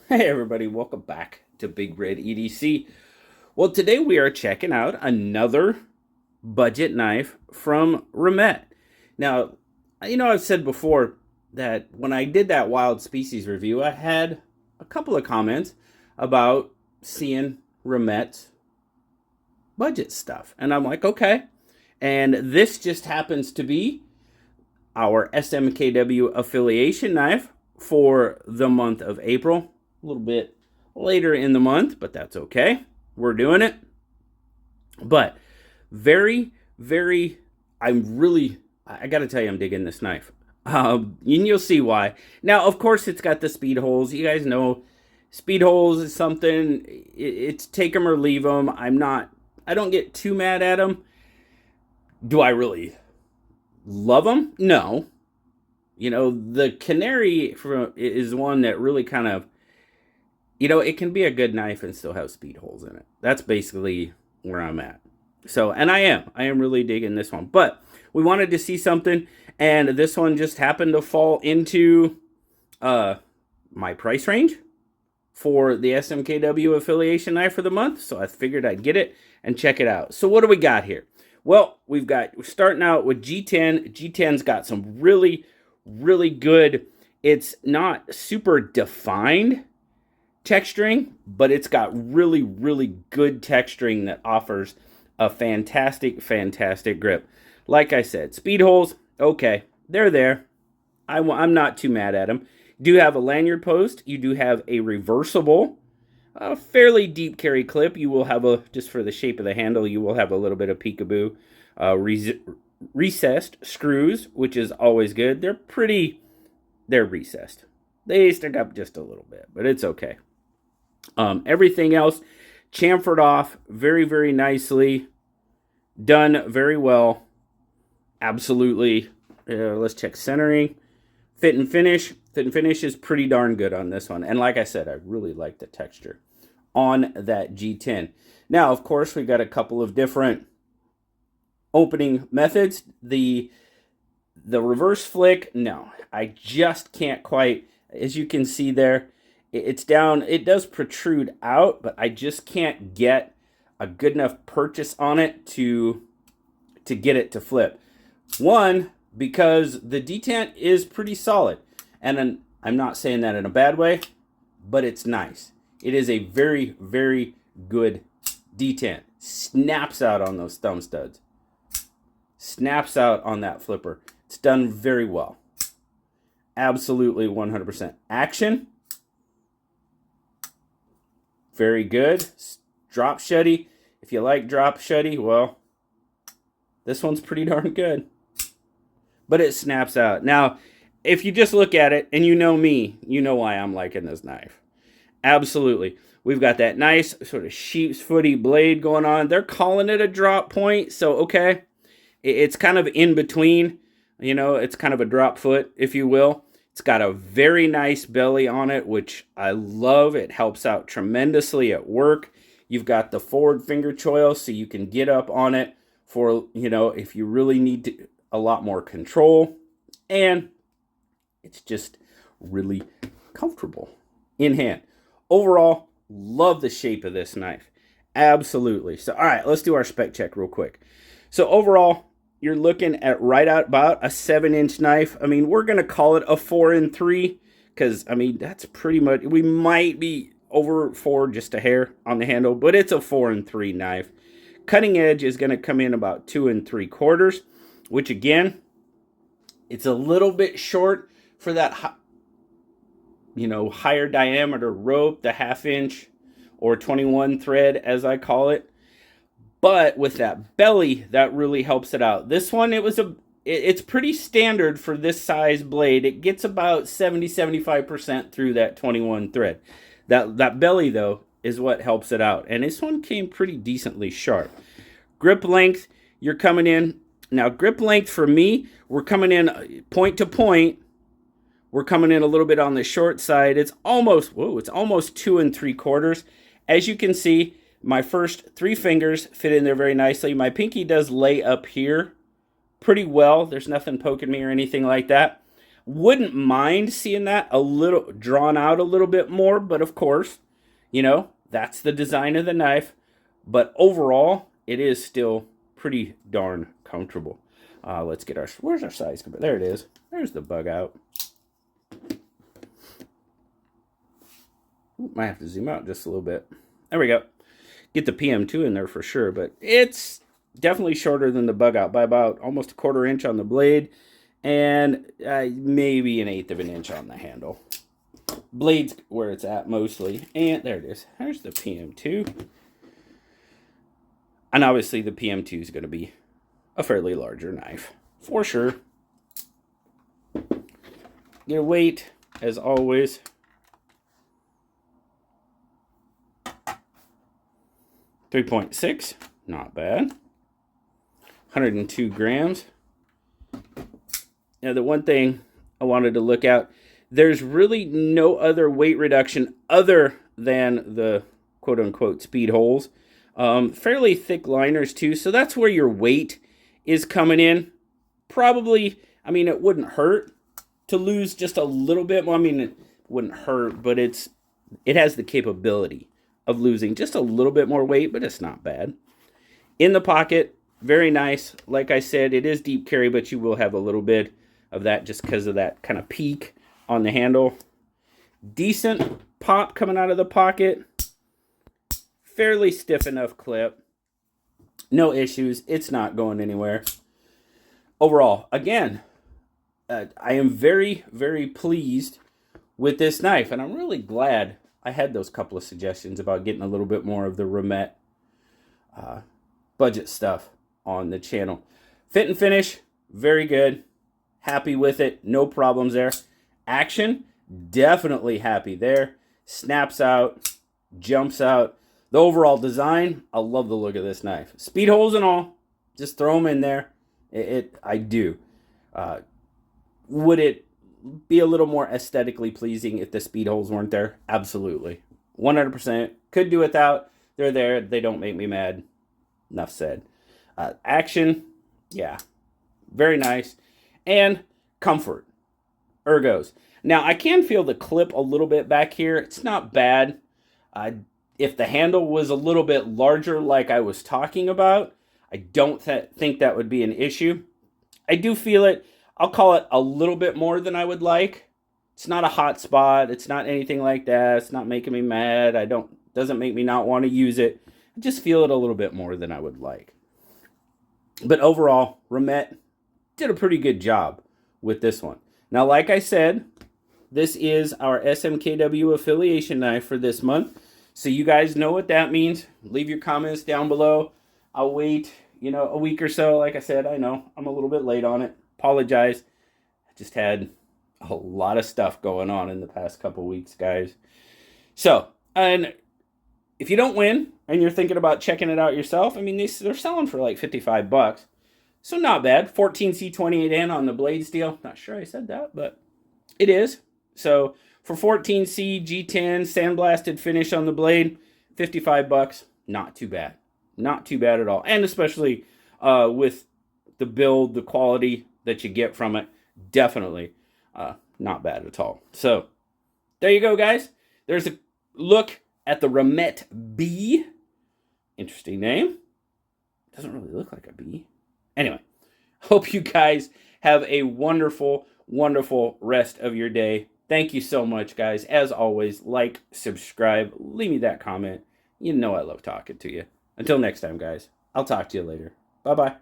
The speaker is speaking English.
Hey everybody, welcome back to BigRedEDC. Well, today we are checking out another budget knife from Remette. Now, I've said before that when I did that wild species review, I had a couple of comments about seeing Remette's budget stuff. And I'm like, okay. And this just happens to be our SMKW affiliation knife for the month of April. A little bit later in the month, but that's okay. We're doing it. But very, very, I got to tell you, I'm digging this knife. And you'll see why. Now, of course, it's got the speed holes. You guys know speed holes is something, it's take them or leave them. I don't get too mad at them. Do I really love them? No. The Canary is one that really kind of, it can be a good knife and still have speed holes in it. That's basically where I'm at. So, and I am really digging this one. But we wanted to see something, and this one just happened to fall into my price range for the SMKW affiliation knife for the month. So I figured I'd get it and check it out. So what do we got here? Well, we're starting out with G10. G10's got some really, really good, it's not super defined texturing, but it's got really, really good texturing that offers a fantastic, fantastic grip. Like I said, speed holes, okay, they're there. I'm not too mad at them. You do have a lanyard post. You do have a reversible, fairly deep carry clip. You will have just for the shape of the handle, you will have a little bit of peekaboo recessed screws, which is always good. They're recessed. They stick up just a little bit, but it's okay. Everything else chamfered off very, very nicely. Done very well. Absolutely. Let's check centering. Fit and finish. Fit and finish is pretty darn good on this one. And like I said, I really like the texture on that G10. Now, of course, we've got a couple of different opening methods. The reverse flick, no, I just can't quite, as you can see there, it's down, it does protrude out, but I just can't get a good enough purchase on it to get it to flip. One, because the detent is pretty solid, and I'm not saying that in a bad way, but it's nice. It is a very, very good detent. Snaps out on those thumb studs. Snaps out on that flipper. It's done very well. Absolutely 100%. Action. Very good. Drop shutty. If you like drop shutty, well, this one's pretty darn good. But it snaps out. Now, if you just look at it, and you know me, you know why I'm liking this knife. Absolutely. We've got that nice sort of sheep's footy blade going on. They're calling it a drop point, so okay. It's kind of in between. It's kind of a drop foot, if you will. It's got a very nice belly on it, which I love. It helps out tremendously at work. You've got the forward finger choil, so you can get up on it for, if you really need a lot more control. And it's just really comfortable in hand. Overall, love the shape of this knife. Absolutely. So, all right, let's do our spec check real quick. So overall, you're looking at right at about a 7-inch knife. I mean, we're going to call it a 4 3 because, that's pretty much, we might be over 4 just a hair on the handle, but it's a 4 3 knife. Cutting edge is going to come in about 2 3/4, which again, it's a little bit short for that, higher diameter rope, the 1/2 inch or 21 thread, as I call it. But with that belly, that really helps it out. This one, it's pretty standard for this size blade. It gets about 70-75% through that 21 thread. That belly, though, is what helps it out. And this one came pretty decently sharp. Grip length, you're coming in. Now, grip length for me, we're coming in point to point. We're coming in a little bit on the short side. It's almost 2 3/4. As you can see, my first 3 fingers fit in there very nicely. My pinky does lay up here pretty well. There's nothing poking me or anything like that. Wouldn't mind seeing that a little drawn out a little bit more, but of course, you know, that's the design of the knife. But overall, it is still pretty darn comfortable. Let's get our, where's our size? There it is. There's the bug out. Ooh, might have to zoom out just a little bit. There we go. Get the PM2 in there for sure, but it's definitely shorter than the bug out by about almost a 1/4 inch on the blade and maybe 1/8 of an inch on the handle. Blade's where it's at mostly, and there it is. There's the PM2. And obviously the PM2 is going to be a fairly larger knife, for sure. Get a weight, as always. .6, not bad. 102 grams. Now the one thing I wanted to look at, there's really no other weight reduction other than the quote-unquote speed holes. Fairly thick liners too, so that's where your weight is coming in. Probably, I mean, it wouldn't hurt to lose just a little bit. Well, I mean, it wouldn't hurt, but it has the capability of losing just a little bit more weight, but it's not bad. In the pocket, very nice. Like I said, it is deep carry, but you will have a little bit of that just because of that kind of peak on the handle. Decent pop coming out of the pocket. Fairly stiff enough clip. No issues. It's not going anywhere. Overall, again, I am very, very pleased with this knife, and I'm really glad I had those couple of suggestions about getting a little bit more of the Remette budget stuff on the channel. Fit and finish, very good. Happy with it. No problems there. Action, definitely happy there. Snaps out, jumps out. The overall design, I love the look of this knife. Speed holes and all, just throw them in there. I do. Would it be a little more aesthetically pleasing if the speed holes weren't there? Absolutely. 100%. Could do without. They're there. They don't make me mad. Enough said. Action, yeah. Very nice. And comfort. Ergos. Now, I can feel the clip a little bit back here. It's not bad. If the handle was a little bit larger like I was talking about, I don't think that would be an issue. I do feel it. I'll call it a little bit more than I would like. It's not a hot spot. It's not anything like that. It's not making me mad. Doesn't make me not want to use it. I just feel it a little bit more than I would like. But overall, Remette did a pretty good job with this one. Now, like I said, this is our SMKW affiliation knife for this month. So you guys know what that means. Leave your comments down below. I'll wait, a week or so. Like I said, I know I'm a little bit late on it. Apologize. I just had a lot of stuff going on in the past couple weeks, guys. So, and if you don't win and you're thinking about checking it out yourself, I mean, they're selling for like $55. So not bad. 14C28N on the Blades deal. Not sure I said that, but it is. So for 14C G10 sandblasted finish on the blade, $55. Not too bad. Not too bad at all. And especially with the build, the quality that you get from it, definitely not bad at all. So there you go, guys. There's a look at the Remette B. Interesting name. Doesn't really look like a bee. Anyway, hope you guys have a wonderful, wonderful rest of your day. Thank you so much, guys. As always, like, subscribe, leave me that comment. You know I love talking to you. Until next time, guys, I'll talk to you later. Bye-bye.